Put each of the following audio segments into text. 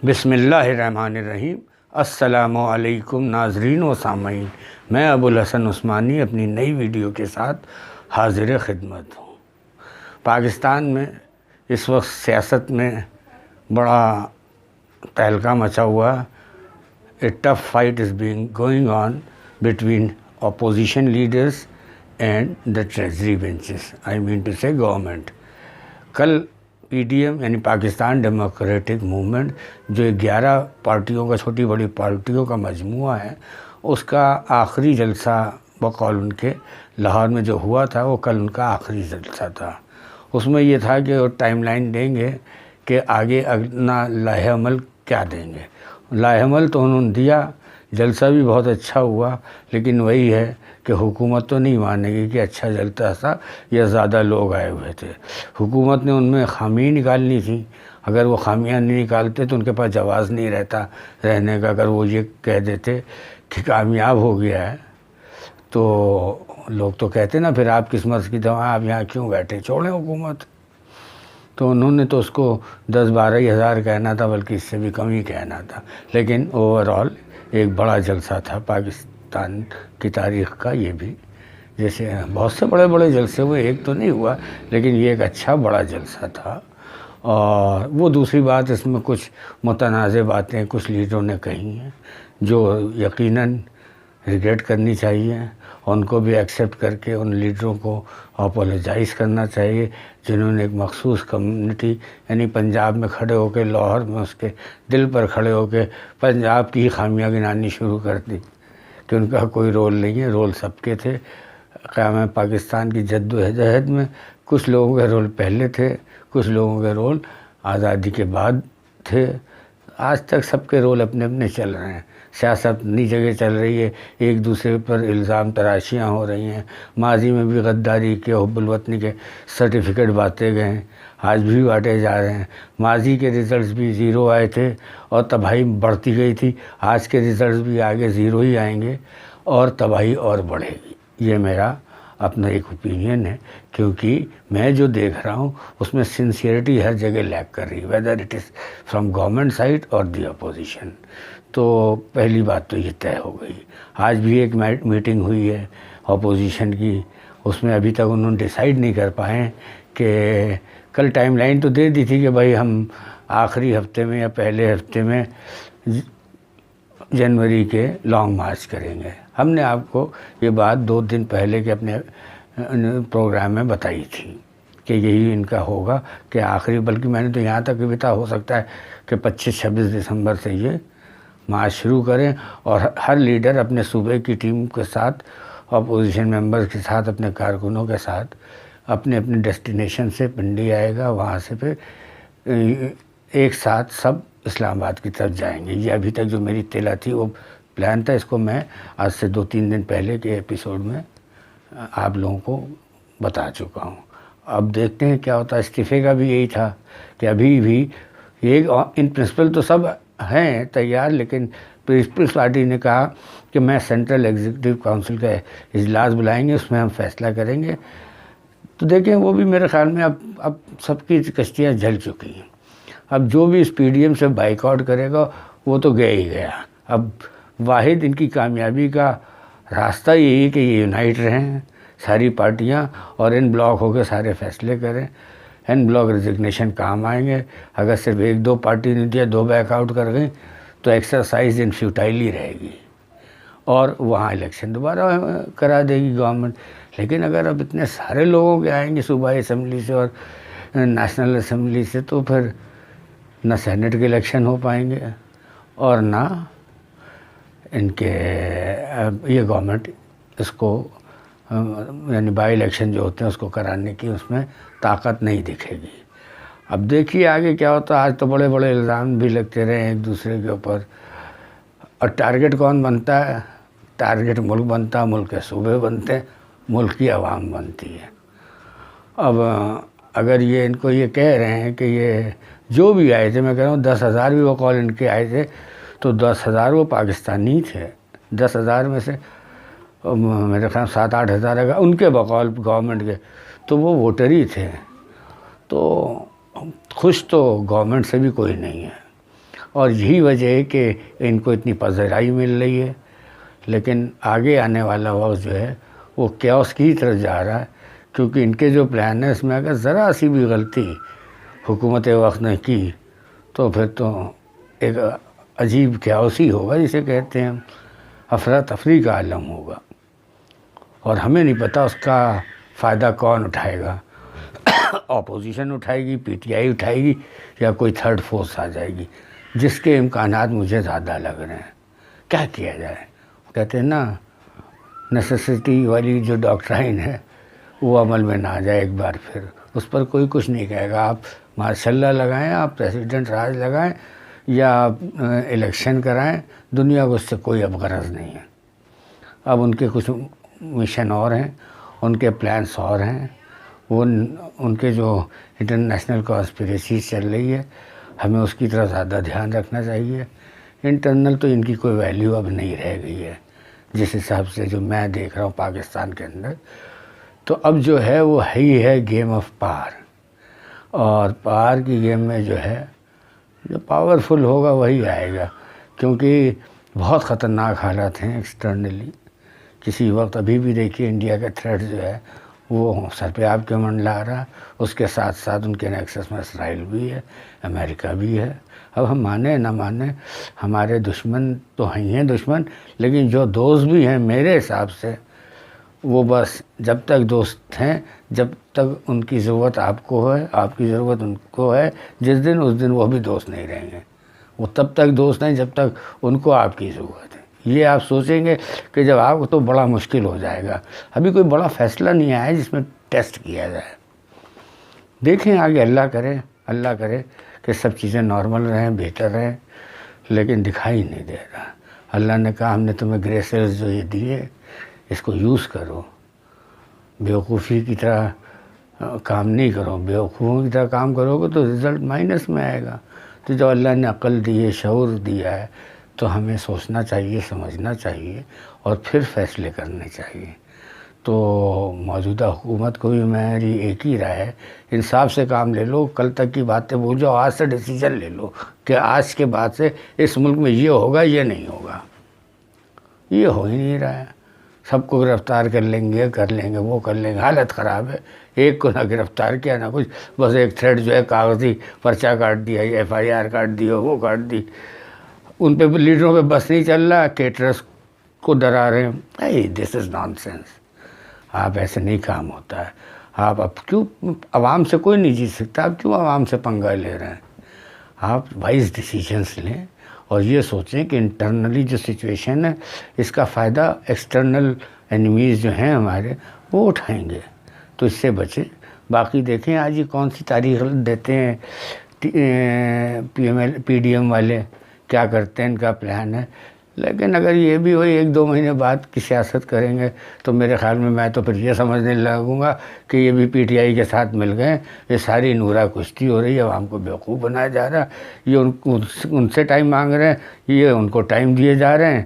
بسم اللہ الرحمن الرحیم۔ السلام علیکم ناظرین و سامعین، میں ابوالحسن عثمانی اپنی نئی ویڈیو کے ساتھ حاضر خدمت ہوں۔ پاکستان میں اس وقت سیاست میں بڑا تہلکہ مچا ہوا۔ A tough fight is being going on between opposition leaders and the treasury benches, I mean to say government. کل پی ڈی ایم یعنی پاکستان ڈیموکریٹک موومنٹ، جو 11 پارٹیوں کا، چھوٹی بڑی پارٹیوں کا مجموعہ ہے، اس کا آخری جلسہ بقول ان کے لاہور میں جو ہوا تھا، وہ کل ان کا آخری جلسہ تھا۔ اس میں یہ تھا کہ وہ ٹائم لائن دیں گے کہ آگے اگلا لائحہ عمل کیا دیں گے۔ لائحہ عمل تو انہوں نے دیا، جلسہ بھی بہت اچھا ہوا، لیکن وہی ہے کہ حکومت تو نہیں مانے گی کہ اچھا جلسہ تھا یا زیادہ لوگ آئے ہوئے تھے۔ حکومت نے ان میں خامی نکالنی تھی، اگر وہ خامیاں نہیں نکالتے تو ان کے پاس جواز نہیں رہتا رہنے کا۔ اگر وہ یہ کہہ دیتے کہ کامیاب ہو گیا ہے تو لوگ تو کہتے نا پھر آپ کس مرض کی دوا، آپ یہاں کیوں بیٹھے، چھوڑیں حکومت۔ تو انہوں نے تو اس کو 10-12 ہزار کہنا تھا، بلکہ اس سے بھی کم ہی کہنا تھا، لیکن اوورآل ایک بڑا جلسہ تھا پاکستان کی تاریخ کا۔ یہ بھی جیسے بہت سے بڑے بڑے جلسے ہوئے، ایک تو نہیں ہوا، لیکن یہ ایک اچھا بڑا جلسہ تھا۔ اور وہ دوسری بات، اس میں کچھ متنازع باتیں کچھ لیڈروں نے کہی ہیں جو یقیناً ریگریٹ کرنی چاہیے، ان کو بھی ایکسیپٹ کر کے ان لیڈروں کو اپولوجائز کرنا چاہیے جنہوں نے ایک مخصوص کمیونٹی یعنی پنجاب میں کھڑے ہو کے، لاہور میں اس کے دل پر کھڑے ہو کے پنجاب کی خامیاں گنانی شروع کر دی کہ ان کا کوئی رول نہیں ہے۔ رول سب کے تھے۔ قیام پاکستان کی جد و جہد میں کچھ لوگوں کے رول پہلے تھے، کچھ لوگوں کے رول آزادی کے بعد تھے۔ آج تک سب کے رول اپنے اپنے چل رہے ہیں۔ سیاست اپنی جگہ چل رہی ہے، ایک دوسرے پر الزام تراشیاں ہو رہی ہیں۔ ماضی میں بھی غداری کے، حب الوطنی کے سرٹیفکیٹ بانٹے گئے ہیں، آج بھی بانٹے جا رہے ہیں۔ ماضی کے ریزلٹس بھی 0 آئے تھے اور تباہی بڑھتی گئی تھی، آج کے ریزلٹس بھی آگے 0 ہی آئیں گے اور تباہی اور بڑھے گی۔ یہ میرا اپنا ایک اوپینین ہے، کیونکہ میں جو دیکھ رہا ہوں اس میں سنسیئرٹی ہر جگہ لیک کر رہی ہے، whether it is from government side اور دی اپوزیشن۔ تو پہلی بات تو یہ طے ہو گئی۔ آج بھی ایک میٹنگ ہوئی ہے اپوزیشن کی، اس میں ابھی تک انہوں نے ڈیسائیڈ نہیں کر پائے کہ کل ٹائم لائن تو دے دی تھی کہ بھائی ہم آخری ہفتے میں یا پہلے ہفتے میں جنوری کے لانگ مارچ کریں گے۔ ہم نے آپ کو یہ بات 2 دن پہلے کے اپنے پروگرام میں بتائی تھی کہ یہی ان کا ہوگا کہ آخری، بلکہ میں نے تو یہاں تک بھی ہو سکتا ہے کہ 25-26 دسمبر سے یہ مارچ شروع کریں اور ہر لیڈر اپنے صوبے کی ٹیم کے ساتھ، اپوزیشن ممبرز کے ساتھ، اپنے کارکنوں کے ساتھ اپنے اپنے ڈیسٹینیشن سے پنڈی آئے گا، وہاں سے پھر ایک ساتھ سب اسلام آباد کی طرف جائیں گے۔ یہ ابھی تک جو میری اطلاع تھی وہ پلان تھا، اس کو میں آج سے 2-3 دن پہلے کے ایپیسوڈ میں آپ لوگوں کو بتا چکا ہوں۔ اب دیکھتے ہیں کیا ہوتا ہے۔ استعفے کا بھی یہی تھا کہ ابھی بھی یہ ان پرنسپل تو سب ہیں تیار، لیکن پیپلز پارٹی نے کہا کہ میں سینٹرل ایگزیکٹو کونسل کا اجلاس بلائیں گے، اس میں ہم فیصلہ کریں گے۔ تو دیکھیں وہ بھی میرے خیال میں اب سب کی کشتیاں جل چکی ہیں۔ اب جو بھی اس پی ڈی ایم سے بائیک آؤٹ کرے گا وہ تو گیا ہی گیا۔ اب واحد ان کی کامیابی کا راستہ یہی کہ یہ یونائٹ رہیں ساری پارٹیاں اور ان بلاک ہو کے سارے فیصلے کریں۔ ان بلاک ریزگنیشن کام آئیں گے۔ اگر صرف 1-2 پارٹی نے دیا، 2 بیک آؤٹ کر گئیں تو ایکسرسائز ان فیوٹائل ہی رہے گی اور وہاں الیکشن دوبارہ کرا دے گی گورنمنٹ۔ لیکن اگر اب اتنے سارے لوگوں کے آئیں گے صوبائی اسمبلی سے اور نیشنل اسمبلی سے، تو پھر نہ سینٹ کے الیکشن ہو پائیں گے اور نہ ان کے یہ گورنمنٹ اس کو یعنی بائی الیکشن جو ہوتے ہیں اس کو کرانے کی اس میں طاقت نہیں دکھے گی۔ اب دیکھیے آگے کیا ہوتا ہے۔ آج تو بڑے بڑے الزام بھی لگتے رہے ایک دوسرے کے اوپر، اور ٹارگٹ کون بنتا ہے؟ ٹارگٹ ملک بنتا ہے، ملک کے صوبے بنتے ہیں، ملک کی عوام بنتی ہے۔ اب اگر یہ ان کو یہ کہہ رہے ہیں کہ یہ جو بھی آئے تھے، میں کہہ رہا ہوں 10,000 بھی بقول ان کے آئے تھے، تو 10,000 وہ پاکستانی تھے۔ 10,000 میں سے میرے خیال 7-8 ہزار اگر ان کے بقول گورنمنٹ کے، تو وہ ووٹر ہی تھے۔ تو خوش تو گورنمنٹ سے بھی کوئی نہیں ہے، اور یہی وجہ ہے کہ ان کو اتنی پذیرائی مل رہی ہے. لیکن آگے آنے والا وقت جو ہے وہ کیوس کی طرف جا رہا ہے، کیونکہ ان کے جو پلان ہے اس میں اگر ذرا سی بھی غلطی حکومت وقت نے کی تو پھر تو ایک عجیب کیوس ہی ہوگا، جسے کہتے ہیں افراتفری کا عالم ہوگا، اور ہمیں نہیں پتہ اس کا فائدہ کون اٹھائے گا. اپوزیشن اٹھائے گی، پی ٹی آئی اٹھائے گی، یا کوئی تھرڈ فورس آ جائے گی، جس کے امکانات مجھے زیادہ لگ رہے ہیں. کیا کیا جائے؟ کہتے ہیں نا، نیسیسٹی والی جو ڈاکٹرائن ہے وہ عمل میں نہ آ جائے ایک بار، پھر اس پر کوئی کچھ نہیں کہے گا. آپ ماشاء اللہ لگائیں، آپ پریسیڈنٹ راج لگائیں، یا آپ الیکشن کرائیں، دنیا کو اس سے کوئی اب غرض نہیں ہے. اب ان کے کچھ مشن اور ہیں، ان کے پلانس اور ہیں، وہ ان کے جو انٹرنیشنل کانسپریسیز چل رہی ہے، ہمیں اس کی طرف زیادہ دھیان رکھنا چاہیے. انٹرنل تو ان کی کوئی ویلیو اب نہیں رہ گئی ہے، جس حساب سے جو میں دیکھ رہا ہوں پاکستان کے اندر. تو اب جو ہے وہ ہی ہے گیم آف پاور، اور پاور کی گیم میں جو ہے جو پاورفل ہوگا وہی آئے گا، کیونکہ بہت خطرناک حالات ہیں ایکسٹرنلی. کسی وقت ابھی بھی دیکھیے انڈیا کا تھریٹ جو ہے وہ سر پہ آپ کے منڈلا رہا، اس کے ساتھ ساتھ ان کے نیکسس میں اسرائیل بھی ہے، امریکہ بھی ہے. اب ہم مانیں نہ مانیں، ہمارے دشمن تو ہیں دشمن، لیکن جو دوست بھی ہیں میرے حساب سے وہ بس جب تک دوست ہیں، جب تک ان کی ضرورت آپ کو ہے، آپ کی ضرورت ان کو ہے، اس دن وہ بھی دوست نہیں رہیں گے. وہ تب تک دوست ہیں جب تک ان کو آپ کی ضرورت ہے. یہ آپ سوچیں گے کہ جب آپ کو تو بڑا مشکل ہو جائے گا. ابھی کوئی بڑا فیصلہ نہیں آیا جس میں ٹیسٹ کیا جائے. دیکھیں آگے، اللہ کرے کہ سب چیزیں نارمل رہیں، بہتر رہیں، لیکن دکھائی نہیں دے رہا. اللہ نے کہا ہم نے تمہیں گریسز جو یہ دیے اس کو یوز کرو، بیوقوفی کی طرح کام نہیں کرو. بیوقوفوں کی طرح کام کرو گے تو رزلٹ مائنس میں آئے گا. تو جو اللہ نے عقل دی ہے، شعور دیا ہے، تو ہمیں سوچنا چاہیے، سمجھنا چاہیے، اور پھر فیصلے کرنے چاہیے. تو موجودہ حکومت کو بھی میری ایک ہی رائے ہے، انصاف سے کام لے لو. کل تک کی باتیں بھول جاؤ، آج سے ڈیسیجن لے لو کہ آج کے بعد سے اس ملک میں یہ ہوگا، یہ نہیں ہوگا. یہ ہو ہی نہیں رہا ہے. سب کو گرفتار کر لیں گے، وہ کر لیں گے. حالت خراب ہے. ایک کو نہ گرفتار کیا نہ کچھ، بس ایک تھریڈ جو ہے کاغذی پرچہ کاٹ دیا، FIR کاٹ دیا، وہ کاٹ دی. ان پہ لیڈروں پہ بس نہیں چل رہا، کیٹرس کو ڈرا رہے ہیں. دس از نان سینس. آپ ایسے نہیں کام ہوتا ہے. آپ اب کیوں عوام سے کوئی نہیں جیت سکتا، آپ کیوں عوام سے پنگا لے رہے ہیں؟ آپ وائز ڈیسیجنس لیں اور یہ سوچیں کہ انٹرنلی جو سچویشن ہے اس کا فائدہ ایکسٹرنل اینیمیز جو ہیں ہمارے وہ اٹھائیں گے، تو اس سے بچیں. باقی دیکھیں آج یہ کون سی تاریخ دیتے ہیں PDM والے، کیا کرتے ہیں، ان کا پلان ہے. لیکن اگر یہ بھی ہوئی 1-2 مہینے بعد کی سیاست کریں گے تو میرے خیال میں تو پھر یہ سمجھنے لگوں گا کہ یہ بھی PTI کے ساتھ مل گئے. یہ ساری نورا کشتی ہو رہی ہے، عوام کو بیوقوف بنایا جا رہا ہے. یہ ان سے ٹائم مانگ رہے ہیں، یہ ان کو ٹائم دیے جا رہے ہیں،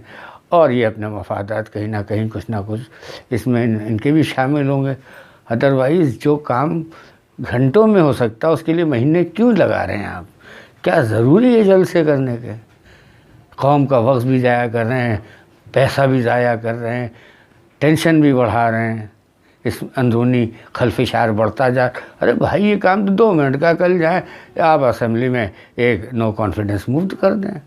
اور یہ اپنے مفادات کہیں نہ کہیں کچھ نہ کچھ اس میں ان کے بھی شامل ہوں گے. ادروائز جو کام گھنٹوں میں ہو سکتا ہے اس کے لیے مہینے کیوں لگا رہے ہیں آپ؟ کیا ضروری ہے جلسے کرنے کے؟ قوم کا وقت بھی ضائع کر رہے ہیں، پیسہ بھی ضائع کر رہے ہیں، ٹینشن بھی بڑھا رہے ہیں. اس اندرونی خلفشار بڑھتا جا. ارے بھائی یہ کام تو 2 منٹ کا کل جائیں، آپ اسمبلی میں ایک نو کانفیڈنس موو کر دیں،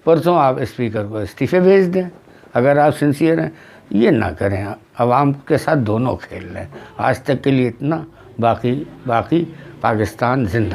پرسوں آپ اسپیکر کو استعفے بھیج دیں اگر آپ سنسیئر ہیں. یہ نہ کریں، عوام کے ساتھ دونوں کھیل رہے ہیں. آج تک کے لیے اتنا. باقی پاکستان زندہ.